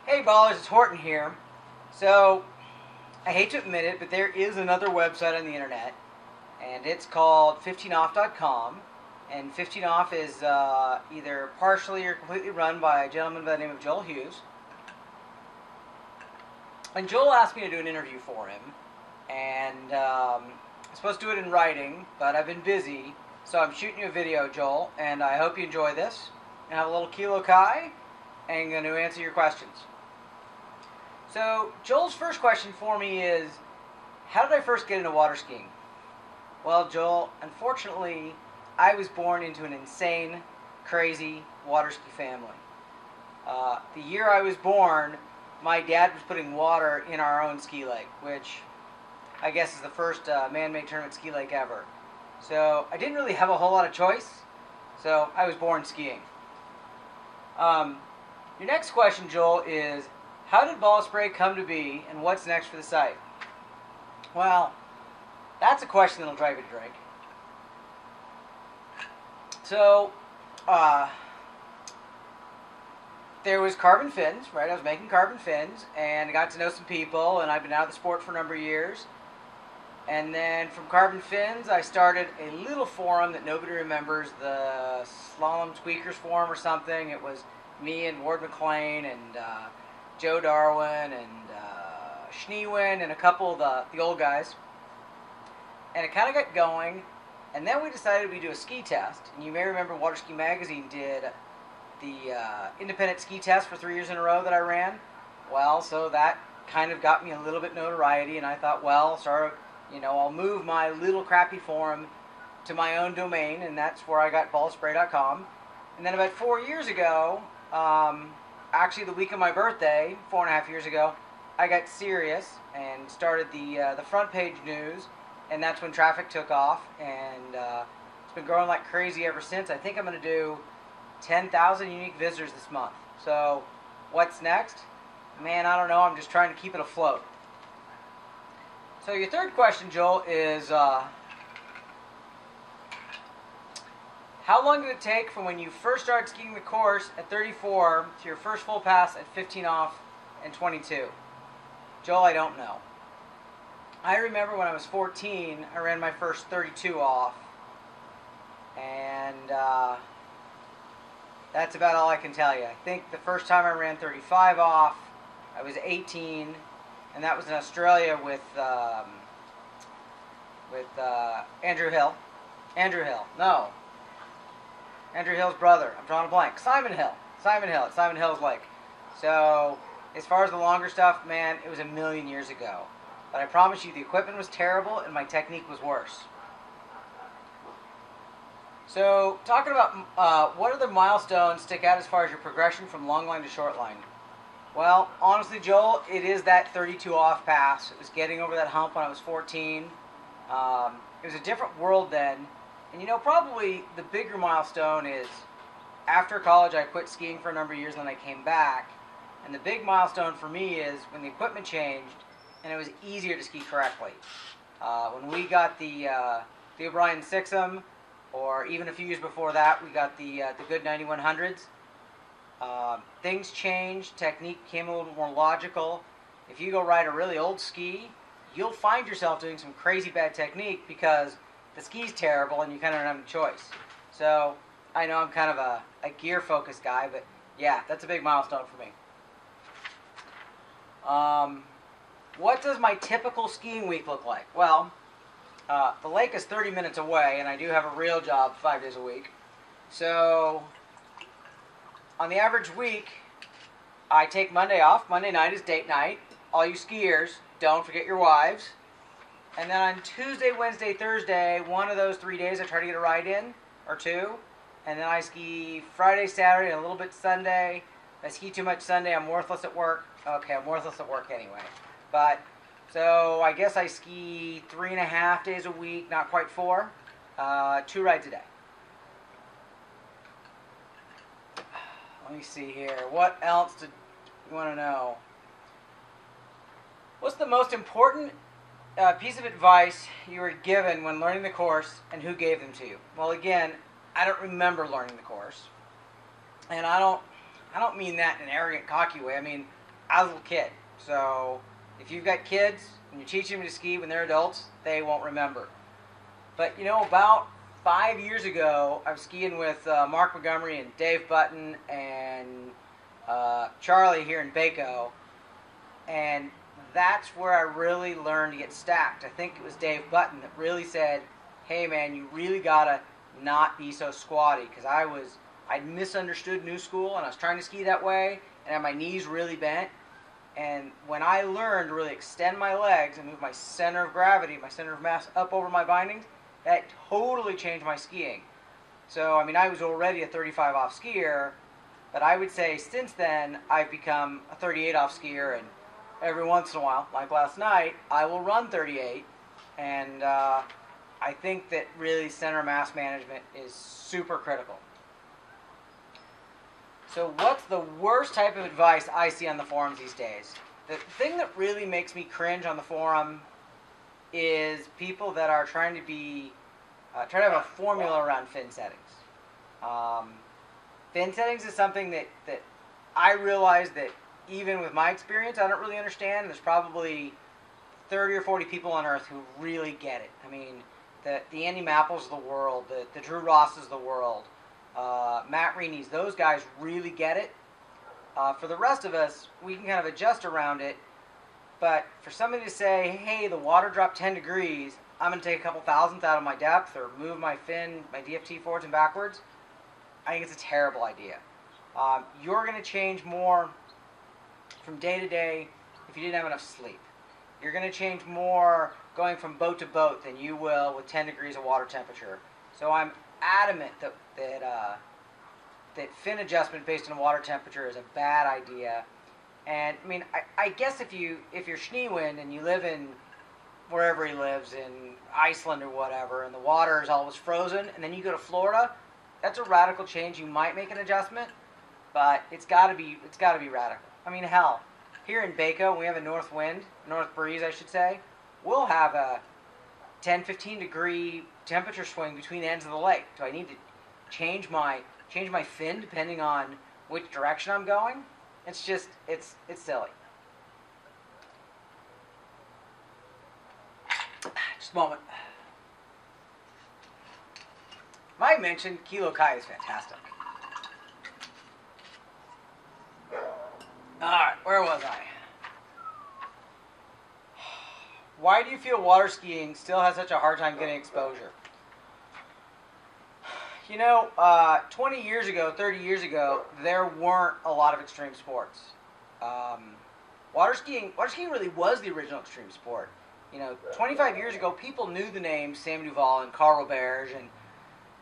Hey ballers, it's Horton here. So, I hate to admit it, but there is another website on the internet, and it's called 15off.com. And 15off is either partially or completely run by a gentleman by the name of Joel Hughes. And Joel asked me to do an interview for him, and I'm supposed to do it in writing, but I've been busy, so I'm shooting you a video, Joel, and I hope you enjoy this. And have a little kilo kai, and I'm going to answer your questions. So, Joel's first question for me is, how did I first get into water skiing? Well, Joel, unfortunately, I was born into an insane, crazy water ski family. The year I was born, my dad was putting water in our own ski lake, which I guess is the first man-made tournament ski lake ever. So, I didn't really have a whole lot of choice, so I was born skiing. Your next question, Joel, is, how did Ball Spray come to be, and what's next for the site? Well, that's a question that'll drive you to drink. So, there was carbon fins, right? I was making carbon fins, and I got to know some people, and I've been out of the sport for a number of years. And then from carbon fins, I started a little forum that nobody remembers, the Slalom Tweakers Forum or something. It was me and Ward McLean and Joe Darwin and Schneewin and a couple of the old guys. And it kind of got going, and then we decided we'd do a ski test. And you may remember Water Ski Magazine did the independent ski test for 3 years in a row that I ran. Well, so that kind of got me a little bit notoriety, and I thought, well, I'll move my little crappy forum to my own domain, and that's where I got ballspray.com. And then about 4 years ago, actually the week of my birthday, 4.5 years ago, I got serious and started the front page news, and that's when traffic took off, and it's been growing like crazy ever since. I think I'm going to do 10,000 unique visitors this month. So what's next? Man, I don't know. I'm just trying to keep it afloat. So your third question, Joel, is how long did it take from when you first started skiing the course at 34 to your first full pass at 15 off and 22? Joel, I don't know. I remember when I was 14, I ran my first 32 off, and that's about all I can tell you. I think the first time I ran 35 off, I was 18, and that was in Australia with Andrew Hill. Andrew Hill's brother. I'm drawing a blank. Simon Hill at Simon Hill's Lake. So, as far as the longer stuff, man, it was a million years ago. But I promise you, the equipment was terrible and my technique was worse. So, talking about what other milestones stick out as far as your progression from long line to short line? Well, honestly, Joel, it is that 32 off pass. It was getting over that hump when I was 14. It was a different world then. And probably the bigger milestone is after college I quit skiing for a number of years and then I came back. And the big milestone for me is when the equipment changed and it was easier to ski correctly. When we got the O'Brien 6M, or even a few years before that, we got the good 9100s. Things changed, technique became a little bit more logical. If you go ride a really old ski, you'll find yourself doing some crazy bad technique because the ski's terrible and you kind of don't have a choice. So, I know I'm kind of a gear-focused guy, but yeah, that's a big milestone for me. What does my typical skiing week look like? Well, the lake is 30 minutes away, and I do have a real job 5 days a week. So, on the average week, I take Monday off. Monday night is date night. All you skiers, don't forget your wives. And then on Tuesday, Wednesday, Thursday, one of those 3 days I try to get a ride in, or two. And then I ski Friday, Saturday, and a little bit Sunday. If I ski too much Sunday, I'm worthless at work. Okay, I'm worthless at work anyway. But, so I guess I ski 3.5 days a week, not quite 4. 2 rides a day. Let me see here. What else did you want to know? What's the most important piece of advice you were given when learning the course, and who gave them to you? Well, again, I don't remember learning the course, and I don't mean that in an arrogant, cocky way. I mean, I was a little kid. So if you've got kids and you're teaching them to ski when they're adults, they won't remember. But about 5 years ago, I was skiing with Mark Montgomery and Dave Button and Charlie here in Baco, and that's where I really learned to get stacked. I think it was Dave Button that really said, hey man, you really gotta not be so squatty, because I'd misunderstood new school and I was trying to ski that way and had my knees really bent. And when I learned to really extend my legs and move my center of gravity, my center of mass up over my bindings, that totally changed my skiing. So, I was already a 35 off skier, but I would say since then I've become a 38 off skier, and every once in a while, like last night, I will run 38, and I think that really center mass management is super critical. So what's the worst type of advice I see on the forums these days? The thing that really makes me cringe on the forum is people that are trying to have a formula around fin settings. Fin settings is something that I realize that even with my experience, I don't really understand. There's probably 30 or 40 people on Earth who really get it. The Andy Mapples of the world, the Drew Rosses of the world, Matt Reaney's, those guys really get it. For the rest of us, we can kind of adjust around it. But for somebody to say, hey, the water dropped 10 degrees, I'm going to take a couple thousandths out of my depth or move my fin, my DFT forwards and backwards, I think it's a terrible idea. You're going to change more from day to day if you didn't have enough sleep. You're going to change more going from boat to boat than you will with 10 degrees of water temperature. So I'm adamant that fin adjustment based on water temperature is a bad idea. And I guess if you're Schneewind and you live in wherever he lives, in Iceland or whatever, and the water is always frozen, and then you go to Florida, that's a radical change. You might make an adjustment, but it's got to be radical. Hell, here in Baco, when we have a north breeze, I should say, we'll have a 10, 15 degree temperature swing between the ends of the lake. Do I need to change my fin depending on which direction I'm going? It's just, it's silly. Just a moment. Might mention Kilo Kai is fantastic. Alright, where was I? Why do you feel water skiing still has such a hard time getting exposure? 20 years ago, 30 years ago, there weren't a lot of extreme sports. Water skiing really was the original extreme sport. 25 years ago, people knew the names Sam Duval and Carl Roberge, and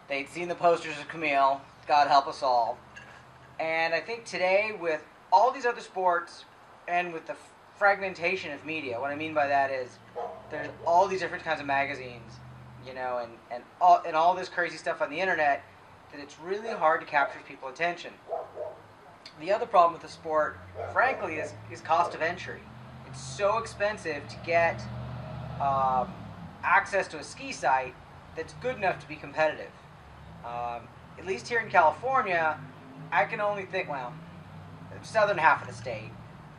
they'd seen the posters of Camille, God help us all. And I think today, with all these other sports, and with the fragmentation of media, what I mean by that is there's all these different kinds of magazines, and all this crazy stuff on the internet, that it's really hard to capture people's attention. The other problem with the sport, frankly, is cost of entry. It's so expensive to get access to a ski site that's good enough to be competitive. At least here in California, I can only think, southern half of the state,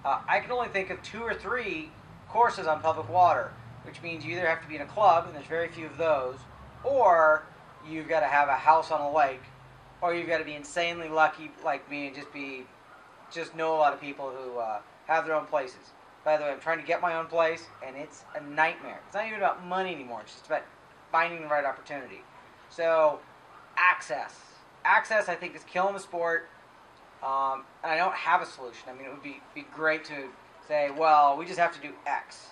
I can only think of 2 or 3 courses on public water, which means you either have to be in a club, and there's very few of those, or you've got to have a house on a lake, or you've got to be insanely lucky like me and just know a lot of people who have their own places. By the way, I'm trying to get my own place, and it's a nightmare. It's not even about money anymore. It's just about finding the right opportunity. So, access. Access, I think, is killing the sport. And I don't have a solution. It would be great to say, well, we just have to do X.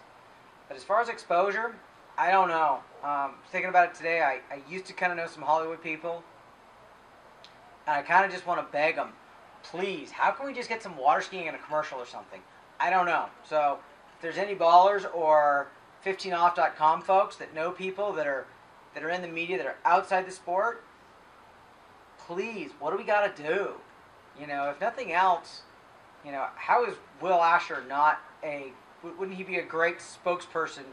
But as far as exposure, I don't know. Thinking about it today, I used to kind of know some Hollywood people. And I kind of just want to beg them, please, how can we just get some water skiing in a commercial or something? I don't know. So if there's any ballers or 15off.com folks that know people that are in the media that are outside the sport, please, what do we got to do? If nothing else, how is Will Asher wouldn't he be a great spokesperson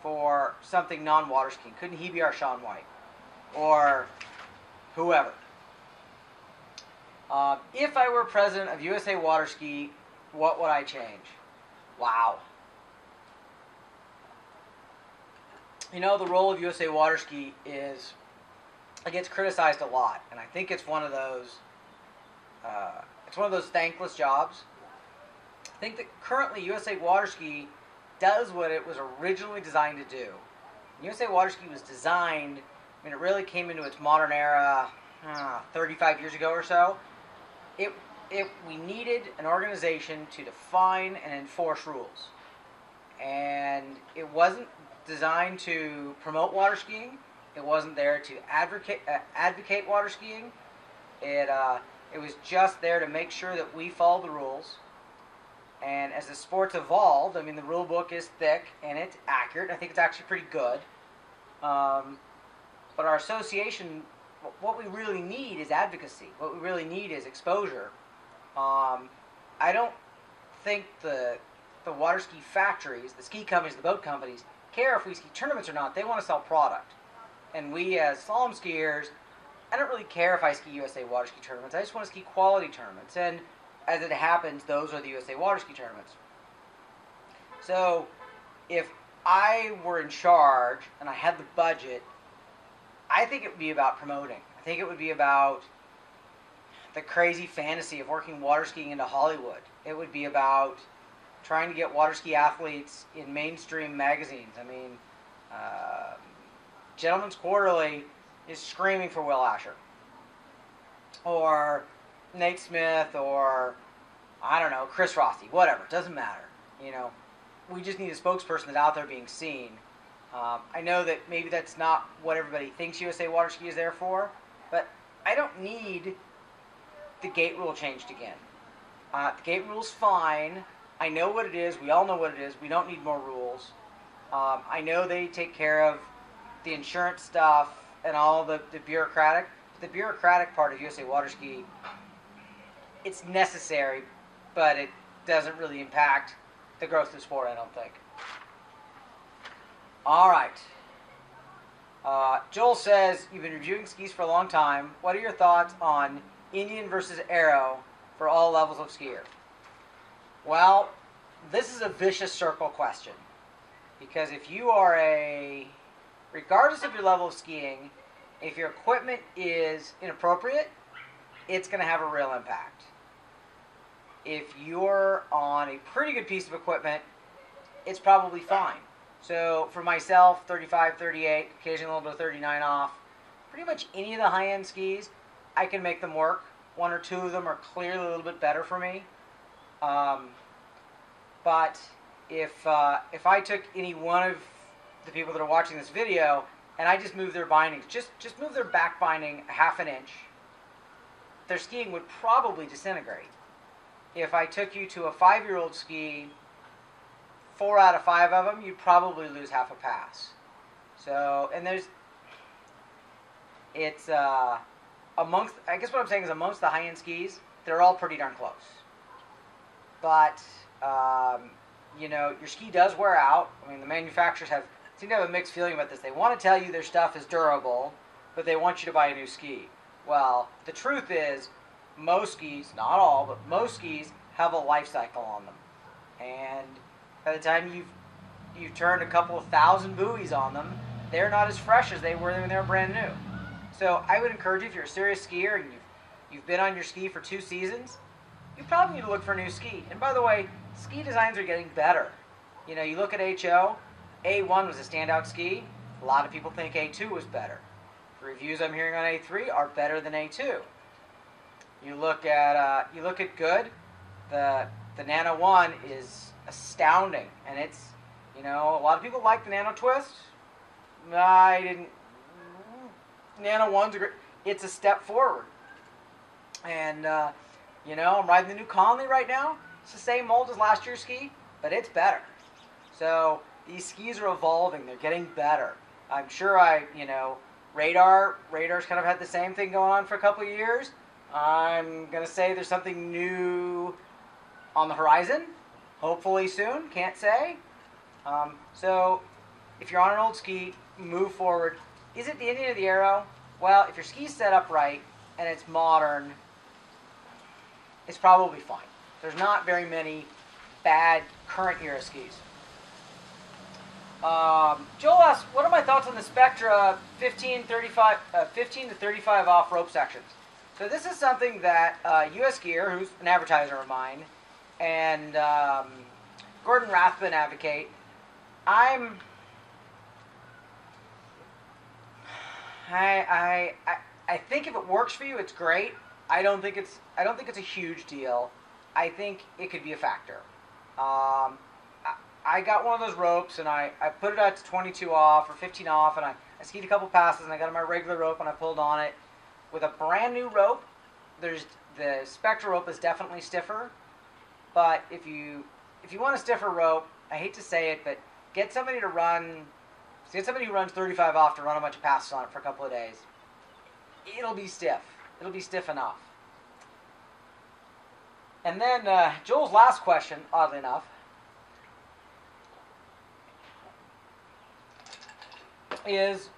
for something non-water skiing? Couldn't he be our Shaun White? Or whoever. If I were president of USA Water Ski, What would I change? Wow. You know, the role of USA Water Ski is, it gets criticized a lot, and I think it's one of those thankless jobs. I think that currently USA Water Ski does what it was originally designed to do. USA Water Ski was designed, I mean, it really came into its modern era 35 years ago or so. We needed an organization to define and enforce rules. And it wasn't designed to promote water skiing. It wasn't there to advocate water skiing. It was just there to make sure that we followed the rules. And as the sport's evolved, I mean, the rule book is thick and it's accurate. I think it's actually pretty good. But our association, what we really need is advocacy. What we really need is exposure. I don't think the water ski factories, the ski companies, the boat companies, care if we ski tournaments or not. They want to sell product. And we as slalom skiers, I don't really care if I ski USA Water Ski tournaments. I just want to ski quality tournaments. And as it happens, those are the USA Water Ski tournaments. So if I were in charge and I had the budget, I think it would be about promoting. I think it would be about the crazy fantasy of working water skiing into Hollywood. It would be about trying to get water ski athletes in mainstream magazines. I mean, Gentleman's Quarterly is screaming for Will Asher. Or Nate Smith, or, I don't know, Chris Rossi, whatever, doesn't matter. You know, we just need a spokesperson that's out there being seen. I know that maybe that's not what everybody thinks USA Water Ski is there for, but I don't need the gate rule changed again. The gate rule's fine. I know what it is. We all know what it is. We don't need more rules. I know they take care of the insurance stuff and all the bureaucratic. The bureaucratic part of USA Water Ski, it's necessary, but it doesn't really impact the growth of the sport, I don't think. All right. Joel says, you've been reviewing skis for a long time. What are your thoughts on Indian versus Aero for all levels of skier? Well, this is a vicious circle question. Because if you are regardless of your level of skiing, if your equipment is inappropriate, it's going to have a real impact. If you're on a pretty good piece of equipment, it's probably fine. So for myself, 35, 38, occasionally a little bit of 39 off, pretty much any of the high-end skis, I can make them work. One or two of them are clearly a little bit better for me. But if I took any one of the people that are watching this video and I just moved their bindings, just move their back binding a half an inch, their skiing would probably disintegrate. If I took you to a 5-year-old ski, 4 out of 5 of them, you'd probably lose half a pass. So, and it's amongst, I guess what I'm saying is amongst the high-end skis, they're all pretty darn close. But, you know, your ski does wear out. I mean, the manufacturers seem to have a mixed feeling about this. They want to tell you their stuff is durable, but they want you to buy a new ski. Well, the truth is, most skis, not all, but most skis have a life cycle on them. And by the time you've turned a couple of thousand buoys on them, they're not as fresh as they were when they were brand new. So I would encourage you, if you're a serious skier and you've been on your ski for 2 seasons, you probably need to look for a new ski. And by the way, ski designs are getting better. You know, you look at HO, A1 was a standout ski. A lot of people think A2 was better. The reviews I'm hearing on A3 are better than A2. You look at Good, the Nano 1 is astounding, and it's, you know, a lot of people like the Nano Twist. I didn't. Nano 1's it's a step forward. And, you know, I'm riding the new Conley right now. It's the same mold as last year's ski, but it's better. So these skis are evolving. They're getting better. I'm sure Radar's kind of had the same thing going on for a couple of years. I'm going to say there's something new on the horizon. Hopefully soon. Can't say. So if you're on an old ski, move forward. Is it the Indian or the Aero? Well, if your ski's set up right and it's modern, it's probably fine. There's not very many bad current era skis. Joel asks, what are my thoughts on the Spectra 15 to 35 off rope sections? So this is something that US Gear, who's an advertiser of mine, and Gordon Rathbun advocate. I think if it works for you, it's great. I don't think it's a huge deal. I think it could be a factor. I got one of those ropes, and I put it out to 22 off or 15 off, and I skied a couple passes, and I got on my regular rope, and I pulled on it. With a brand new rope, the Spectra rope is definitely stiffer. But if you want a stiffer rope, I hate to say it, but get somebody who runs 35 off to run a bunch of passes on it for a couple of days. It'll be stiff. It'll be stiff enough. And then Joel's last question, oddly enough, is,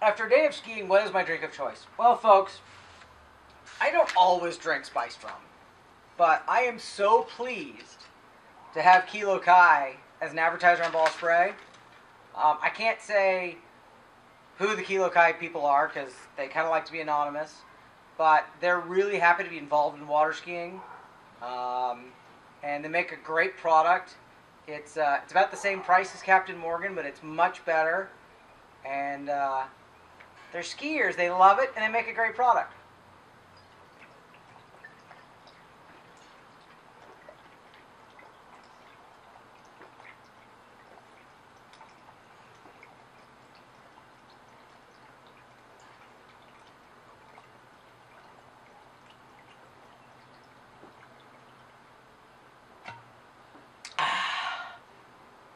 after a day of skiing, what is my drink of choice? Well, folks, I don't always drink spiced rum, but I am so pleased to have Kilo Kai as an advertiser on Ball Spray. I can't say who the Kilo Kai people are because they kind of like to be anonymous, but they're really happy to be involved in water skiing, and they make a great product. It's about the same price as Captain Morgan, but it's much better. And they're skiers. They love it, and they make a great product.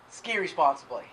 Ski responsibly.